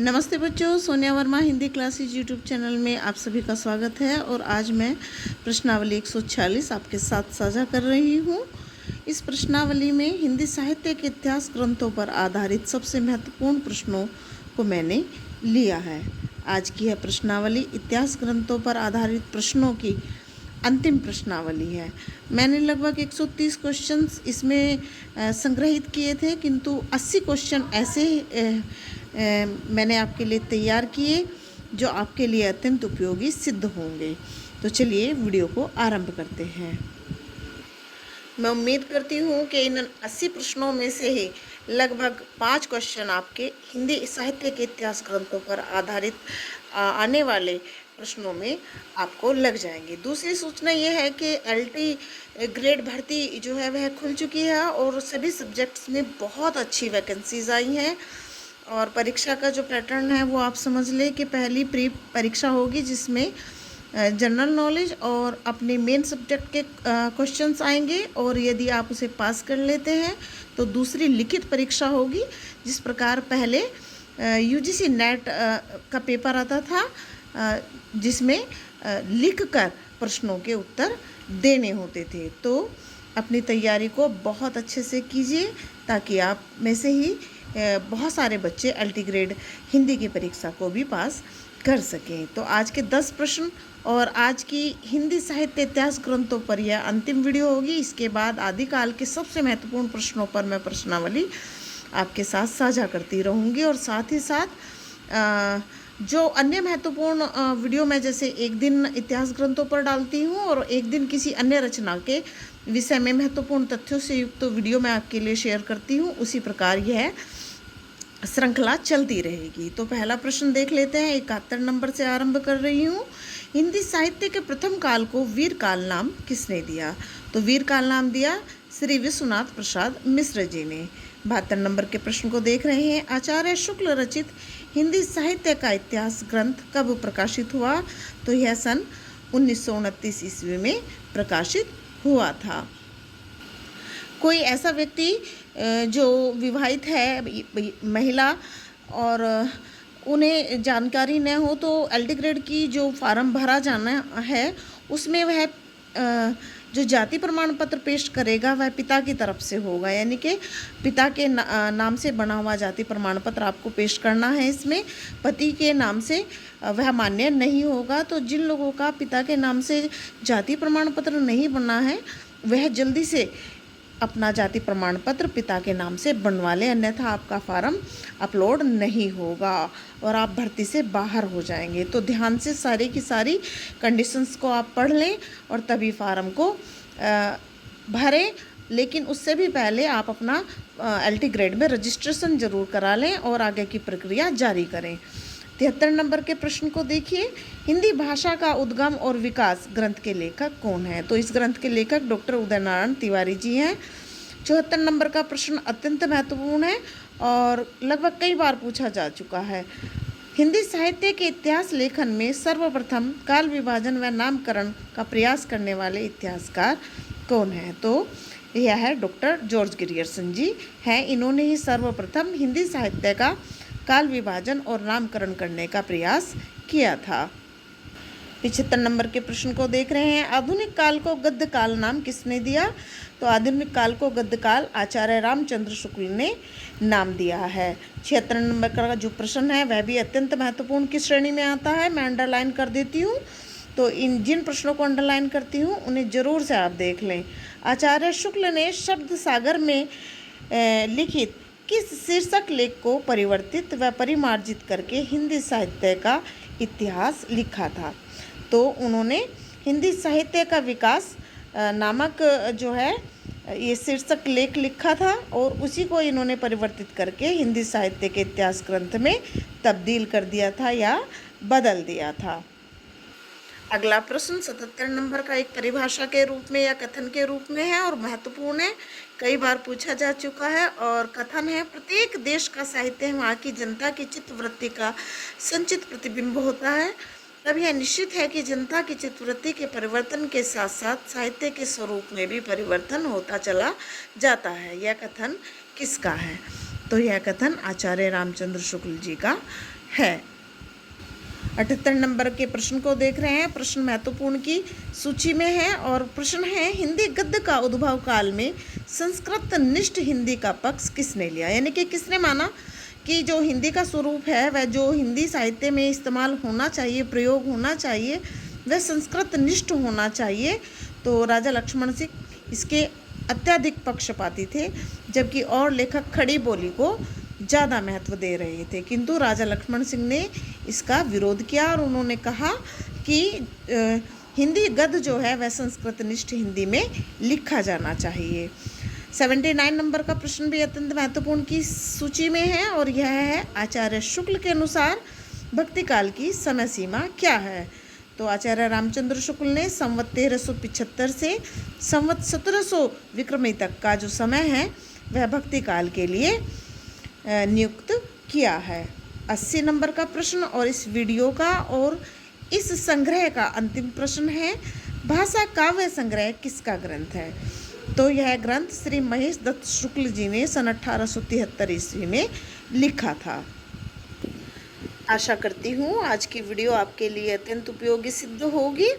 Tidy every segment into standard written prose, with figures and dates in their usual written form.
नमस्ते बच्चों, Sonia Verma Hindi classes YouTube channel में आप सभी का स्वागत है। और आज मैं प्रश्नावली 146 आपके साथ साझा कर रही हूँ। इस प्रश्नावली में हिंदी साहित्य के इतिहास ग्रंथों पर आधारित सबसे महत्वपूर्ण प्रश्नों को मैंने लिया है। आज की यह प्रश्नावली इतिहास ग्रंथों पर आधारित प्रश्नों की अंतिम प्रश्नावली है। मैंने लगभग 130 क्वेश्चंस इसमें संग्रहित किए थे, किंतु 80 क्वेश्चन ऐसे मैंने आपके लिए तैयार किए जो आपके लिए अत्यंत उपयोगी सिद्ध होंगे। तो चलिए वीडियो को आरंभ करते हैं। मैं उम्मीद करती हूँ कि इन 80 प्रश्नों में से ही लगभग 5 क्वेश्चन आपके हिंदी साहित्य के इतिहास ग्रंथों पर आधारित आने वाले प्रश्नों में आपको लग जाएंगे। दूसरी सूचना यह है कि एलटी ग्रेड भर्ती जो है वह खुल चुकी है और सभी सब्जेक्ट्स में बहुत अच्छी वैकेंसीज आई हैं। और परीक्षा का जो पैटर्न है वो आप समझ लें कि पहली प्री परीक्षा होगी जिसमें जनरल नॉलेज और अपने मेन सब्जेक्ट के क्वेश्चंस आएंगे, और यदि आप उसे पास कर लेते हैं तो दूसरी लिखित परीक्षा होगी। जिस प्रकार पहले यूजीसी नेट का पेपर आता था जिसमें लिखकर प्रश्नों के उत्तर देने होते थे। तो अपनी तैयारी को बहुत अच्छे से कीजिए ताकि आप में से ही बहुत सारे बच्चे एलटी ग्रेड हिंदी की परीक्षा को भी पास कर सकें। तो आज के 10 प्रश्न और आज की हिंदी साहित्य इतिहास ग्रंथों पर यह अंतिम वीडियो होगी। इसके बाद आदिकाल के सबसे महत्वपूर्ण प्रश्नों पर मैं प्रश्नावली आपके साथ साझा करती रहूँगी। और साथ ही साथ जो अन्य महत्वपूर्ण वीडियो मैं जैसे एक दिन इतिहास ग्रंथों पर डालती हूँ और एक दिन किसी अन्य रचना के विषय में महत्वपूर्ण तथ्यों से युक्त वीडियो मैं आपके लिए शेयर करती हूँ, उसी प्रकार यह श्रृंखला चलती रहेगी। तो पहला प्रश्न देख लेते हैं। 71 नंबर से आरंभ कर रही हूँ। हिंदी साहित्य के प्रथम काल को वीर काल नाम किसने दिया? तो वीर काल नाम दिया श्री विश्वनाथ प्रसाद मिश्र जी ने। 72 नंबर के प्रश्न को देख रहे हैं। आचार्य शुक्ल रचित हिंदी साहित्य का इतिहास ग्रंथ कब प्रकाशित हुआ? तो यह सन 1929 ईस्वी में प्रकाशित हुआ था। कोई ऐसा व्यक्ति जो विवाहित है महिला और उन्हें जानकारी न हो तो एलटी ग्रेड की जो फार्म भरा जाना है उसमें वह जो जाति प्रमाण पत्र पेश करेगा वह पिता की तरफ से होगा, यानी कि पिता के नाम से बना हुआ जाति प्रमाण पत्र आपको पेश करना है। इसमें पति के नाम से वह मान्य नहीं होगा। तो जिन लोगों का पिता के नाम से जाति प्रमाण पत्र नहीं बना है वह जल्दी से अपना जाति प्रमाण पत्र पिता के नाम से बनवा लें, अन्यथा आपका फार्म अपलोड नहीं होगा और आप भर्ती से बाहर हो जाएंगे। तो ध्यान से सारी की सारी कंडीशंस को आप पढ़ लें और तभी फार्म को भरें। लेकिन उससे भी पहले आप अपना एलटी ग्रेड में रजिस्ट्रेशन ज़रूर करा लें और आगे की प्रक्रिया जारी करें। 73 नंबर के प्रश्न को देखिए। हिंदी भाषा का उद्गम और विकास ग्रंथ के लेखक कौन है? तो इस ग्रंथ के लेखक डॉक्टर उदय नारायण तिवारी जी हैं। 74 नंबर का प्रश्न अत्यंत महत्वपूर्ण है और लगभग कई बार पूछा जा चुका है। हिंदी साहित्य के इतिहास लेखन में सर्वप्रथम काल विभाजन व नामकरण का प्रयास करने वाले इतिहासकार कौन है? तो यह है डॉक्टर जॉर्ज ग्रियर्सन जी हैं। इन्होंने ही सर्वप्रथम हिंदी साहित्य का काल विभाजन और नामकरण करने का प्रयास किया था। 75 नंबर के प्रश्न को देख रहे हैं। आधुनिक काल को गद्य काल नाम किसने दिया? तो आधुनिक काल को गद्य काल आचार्य रामचंद्र शुक्ल ने नाम दिया है। 76 नंबर का जो प्रश्न है वह भी अत्यंत महत्वपूर्ण की श्रेणी में आता है, मैं अंडरलाइन कर देती हूँ। तो इन जिन प्रश्नों को अंडरलाइन करती हूँ उन्हें ज़रूर से आप देख लें। आचार्य शुक्ल ने शब्द सागर में लिखित किस शीर्षक लेख को परिवर्तित व परिमार्जित करके हिंदी साहित्य का इतिहास लिखा था? तो उन्होंने हिंदी साहित्य का विकास नामक जो है ये शीर्षक लेख लिखा था और उसी को इन्होंने परिवर्तित करके हिंदी साहित्य के इतिहास ग्रंथ में तब्दील कर दिया था या बदल दिया था। अगला प्रश्न 77 नंबर का एक परिभाषा के रूप में या कथन के रूप में है और महत्वपूर्ण है, कई बार पूछा जा चुका है। और कथन है, प्रत्येक देश का साहित्य वहाँ की जनता की चित्तवृत्ति का संचित प्रतिबिंब होता है। तब यह निश्चित है कि जनता की चित्तवृत्ति के परिवर्तन के साथ साथ साहित्य के स्वरूप में भी परिवर्तन होता चला जाता है। यह कथन किसका है? तो यह कथन आचार्य रामचंद्र शुक्ल जी का है। 78 नंबर के प्रश्न को देख रहे हैं। प्रश्न महत्वपूर्ण की सूची में है और प्रश्न है, हिंदी गद्य का उद्भव काल में संस्कृत निष्ठ हिंदी का पक्ष किसने लिया, यानी कि किसने माना कि जो हिंदी का स्वरूप है वह जो हिंदी साहित्य में इस्तेमाल होना चाहिए, प्रयोग होना चाहिए, वह संस्कृत निष्ठ होना चाहिए। तो राजा लक्ष्मण सिंह इसके अत्यधिक पक्षपाती थे, जबकि और लेखक खड़ी बोली को ज़्यादा महत्व दे रहे थे। किंतु राजा लक्ष्मण सिंह ने इसका विरोध किया और उन्होंने कहा कि हिंदी गद्य जो है वह संस्कृत निष्ठ हिंदी में लिखा जाना चाहिए। 79 नंबर का प्रश्न भी अत्यंत महत्वपूर्ण की सूची में है और यह है, आचार्य शुक्ल के अनुसार भक्ति काल की समय सीमा क्या है। तो आचार्य रामचंद्र शुक्ल ने संवत 1375 से संवत 1700 विक्रमी तक का जो समय है वह भक्ति काल के लिए नियुक्त किया है। 80 नंबर का प्रश्न और इस वीडियो का और इस संग्रह का अंतिम प्रश्न है, भाषा काव्य संग्रह किसका ग्रंथ है। तो यह ग्रंथ श्री महेश दत्त शुक्ल जी ने सन 1873 ईस्वी में लिखा था। आशा करती हूँ आज की वीडियो आपके लिए अत्यंत उपयोगी सिद्ध होगी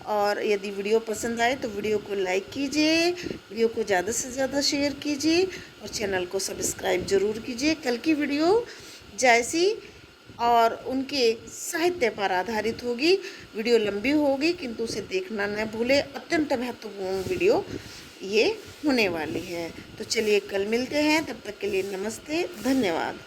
और यदि वीडियो पसंद आए तो वीडियो को लाइक कीजिए, वीडियो को ज़्यादा से ज़्यादा शेयर कीजिए और चैनल को सब्सक्राइब जरूर कीजिए। कल की वीडियो जैसी और उनके साहित्य पर आधारित होगी। वीडियो लंबी होगी किंतु उसे देखना न भूले, अत्यंत महत्वपूर्ण वीडियो ये होने वाली है। तो चलिए कल मिलते हैं, तब तक के लिए नमस्ते, धन्यवाद।